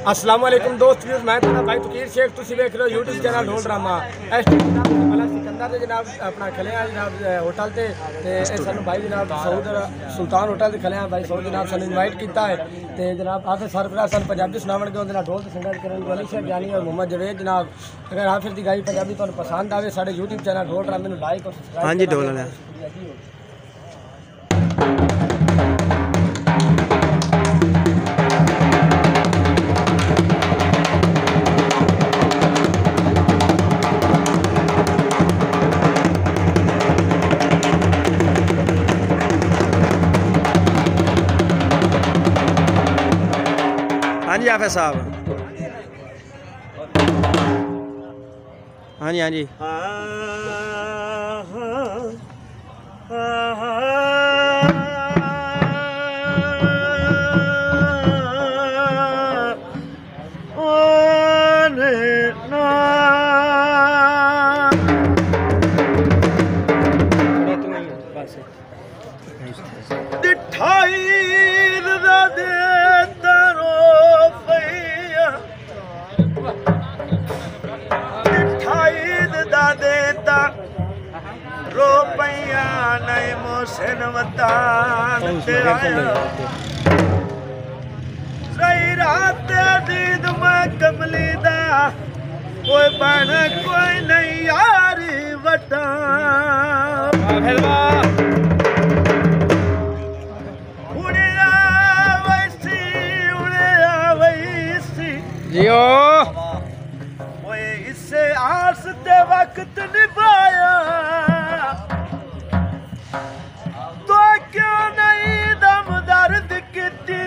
अस्सलाम वालेकुम दोस्त व्यूज़, मैं तुम्हारा भाई तकीर शेख, तुम देख रहे हो यूट्यूब चैनल ढोल ड्रामा। इस सिकंदर से जनाब अपना खले हैं जनाब होटल से सानू भाई जनाब सऊद सुल्तान होटल से खले हैं भाई सऊद जनाब सानू इनवाइट किया है तो जनाब आफिर सरफराज सन पंजाबी सुनावन के उन्होंने ढोल संगत करेंगे वाली शेख जानी और मोहम्मद जवेद जनाब। अगर आफिर की गाई पंजाबी तुहानू पसंद आए साढ़े यूट्यूब चैनल ढोल ड्रामे नू लाइक और सब्सक्राइब। हाँ जी ढोल हाँ जी आफिर साहब। हाँ जी हाँ जी रोपैया नहीं मोशन वतान सही रात दीद में कमली दा कोई बन कोई नहीं यारी वटा जियो इससे आस दे वक्त निभाया तो क्यों नहीं दम दर्द किती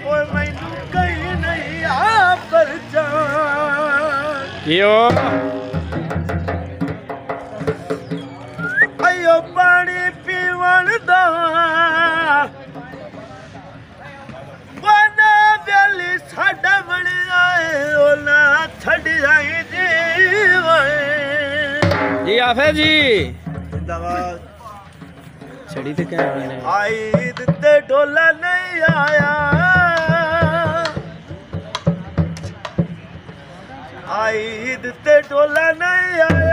कोई मैनू कहीं नहीं आ पर जा जियो अयो पानी पीवन दा वना बेली साडा बनिया ओ ना छड़ जाई जी आफिर जी दवा छड़ी तो क्या ईद ते ढोला नहीं आया ईद ते ढोला नहीं आया